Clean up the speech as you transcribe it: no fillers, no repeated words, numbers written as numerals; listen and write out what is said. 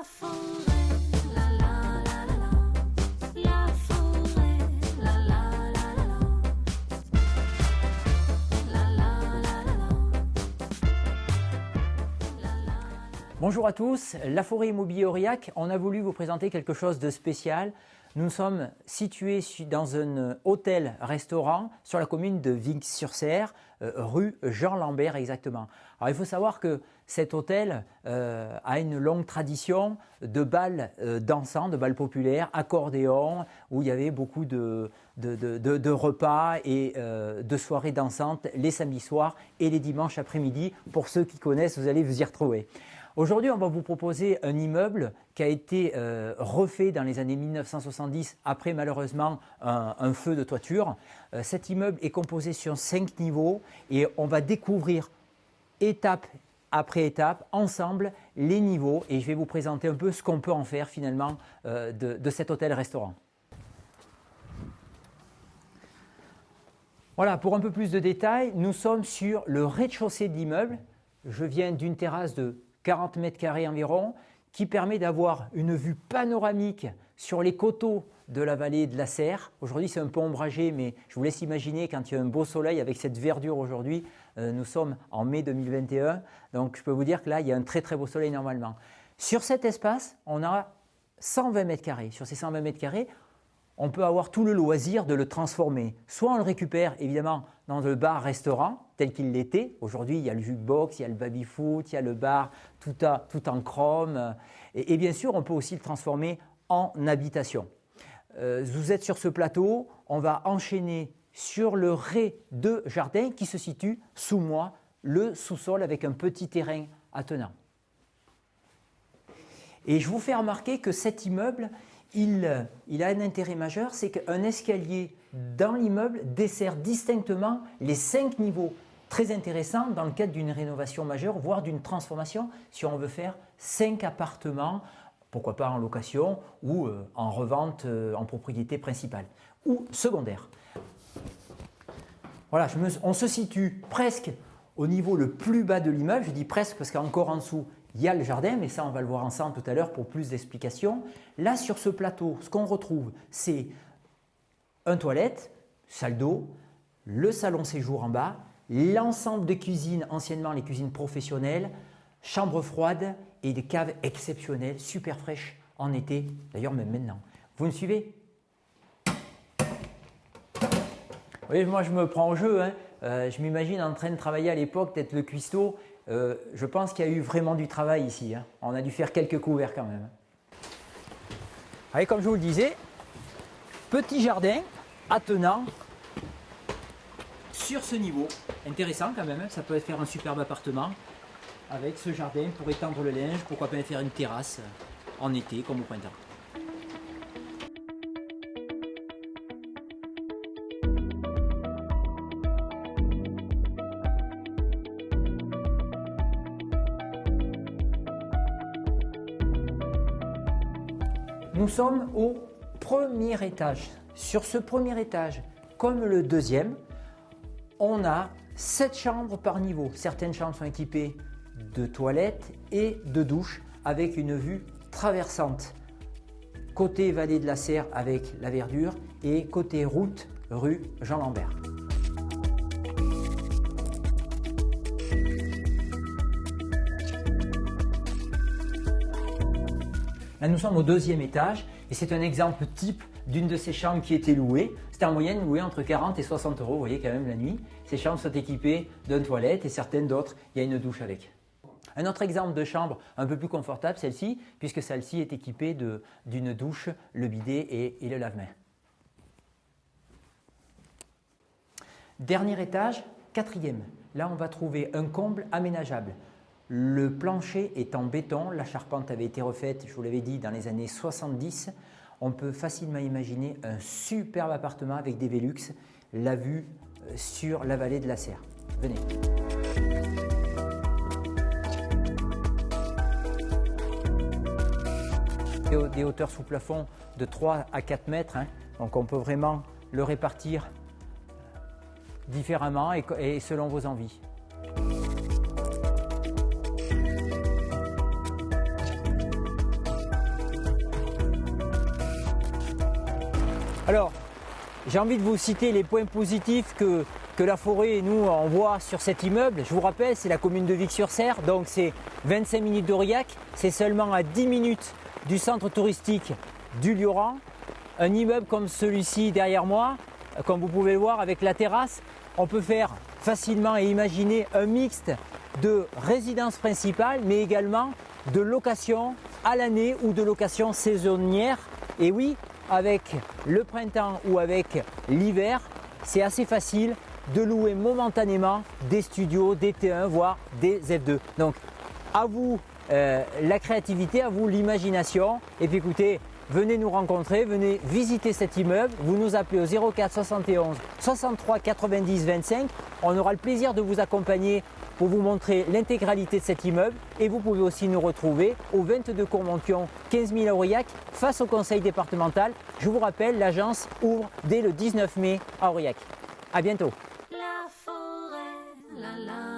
forêt, la la la la la. La forêt, la la la la la. La la la la la. Bonjour à tous, la forêt immobilier Aurillac, on a voulu vous présenter quelque chose de spécial. Nous sommes situés dans un hôtel-restaurant sur la commune de Vic-sur-Cère, rue Jean Lambert exactement. Alors il faut savoir que cet hôtel a une longue tradition de bals dansants, de bals populaires, accordéon, où il y avait beaucoup de repas et de soirées dansantes les samedis soirs et les dimanches après-midi. Pour ceux qui connaissent, vous allez vous y retrouver. Aujourd'hui, on va vous proposer un immeuble qui a été refait dans les années 1970 après malheureusement un feu de toiture. Cet immeuble est composé sur 5 niveaux et on va découvrir étape après étape ensemble les niveaux et je vais vous présenter un peu ce qu'on peut en faire finalement de cet hôtel-restaurant. Voilà, pour un peu plus de détails, nous sommes sur le rez-de-chaussée de l'immeuble. Je viens d'une terrasse de 40 mètres carrés environ, qui permet d'avoir une vue panoramique sur les coteaux de la vallée de la Cère. Aujourd'hui, c'est un peu ombragé, mais je vous laisse imaginer quand il y a un beau soleil avec cette verdure aujourd'hui. Nous sommes en mai 2021, donc je peux vous dire que là, il y a un très très beau soleil normalement. Sur cet espace, on a 120 mètres carrés. Sur ces 120 mètres carrés, on peut avoir tout le loisir de le transformer. Soit on le récupère évidemment dans le bar-restaurant tel qu'il l'était. Aujourd'hui, il y a le jukebox, il y a le baby-foot, il y a le bar tout en chrome. Et bien sûr, on peut aussi le transformer en habitation. Vous êtes sur ce plateau, on va enchaîner sur le rez-de-jardin qui se situe sous moi, le sous-sol avec un petit terrain attenant. Et je vous fais remarquer que cet immeuble, il a un intérêt majeur, c'est qu'un escalier dans l'immeuble dessert distinctement les 5 niveaux. Très intéressant dans le cadre d'une rénovation majeure, voire d'une transformation, si on veut faire 5 appartements, pourquoi pas en location ou en revente en propriété principale ou secondaire. Voilà, on se situe presque au niveau le plus bas de l'immeuble. Je dis presque parce qu'encore en dessous, il y a le jardin, mais ça on va le voir ensemble tout à l'heure pour plus d'explications. Là sur ce plateau, ce qu'on retrouve, c'est une toilette, salle d'eau, le salon séjour en bas, l'ensemble de cuisines, anciennement les cuisines professionnelles, chambre froide et des caves exceptionnelles, super fraîches en été, d'ailleurs même maintenant. Vous me suivez? Oui, moi je me prends au jeu, hein. Je m'imagine en train de travailler à l'époque, d'être le cuistot. Je pense qu'il y a eu vraiment du travail ici, hein. On a dû faire quelques couverts quand même. Allez, comme je vous le disais, petit jardin attenant sur ce niveau. Intéressant quand même, hein. Ça peut faire un superbe appartement avec ce jardin pour étendre le linge, pourquoi pas faire une terrasse en été comme au printemps. Nous sommes au premier étage. Sur ce premier étage, comme le deuxième, on a 7 chambres par niveau. Certaines chambres sont équipées de toilettes et de douches avec une vue traversante. Côté vallée de la Cère avec la verdure et côté route, rue Jean Lambert. Là, nous sommes au deuxième étage et c'est un exemple type d'une de ces chambres qui était louée. C'était en moyenne loué entre 40 et 60 euros, vous voyez quand même la nuit. Ces chambres sont équipées d'une toilette et certaines d'autres, il y a une douche avec. Un autre exemple de chambre un peu plus confortable, celle-ci, puisque celle-ci est équipée d'une douche, le bidet et le lave-mains. Dernier étage, quatrième. Là, on va trouver un comble aménageable. Le plancher est en béton, la charpente avait été refaite, je vous l'avais dit, dans les années 70. On peut facilement imaginer un superbe appartement avec des Velux, la vue sur la vallée de la Cère. Venez. Des hauteurs sous plafond de 3 à 4 mètres, hein. Donc on peut vraiment le répartir différemment et selon vos envies. Alors, j'ai envie de vous citer les points positifs que la forêt, nous, on voit sur cet immeuble. Je vous rappelle, c'est la commune de Vic-sur-Cère, donc c'est 25 minutes d'Aurillac, c'est seulement à 10 minutes du centre touristique du Lioran. Un immeuble comme celui-ci derrière moi, comme vous pouvez le voir avec la terrasse, on peut faire facilement et imaginer un mixte de résidence principale, mais également de location à l'année ou de location saisonnière. Et oui, avec le printemps ou avec l'hiver, c'est assez facile de louer momentanément des studios, des T1, voire des F2. Donc, à vous la créativité, à vous l'imagination. Et puis écoutez, venez nous rencontrer, venez visiter cet immeuble. Vous nous appelez au 04 71 63 90 25. On aura le plaisir de vous accompagner pour vous montrer l'intégralité de cet immeuble. Et vous pouvez aussi nous retrouver au 22 Courmontion, 15 000 à Aurillac, face au conseil départemental. Je vous rappelle, l'agence ouvre dès le 19 mai à Aurillac. À bientôt. La forêt, la la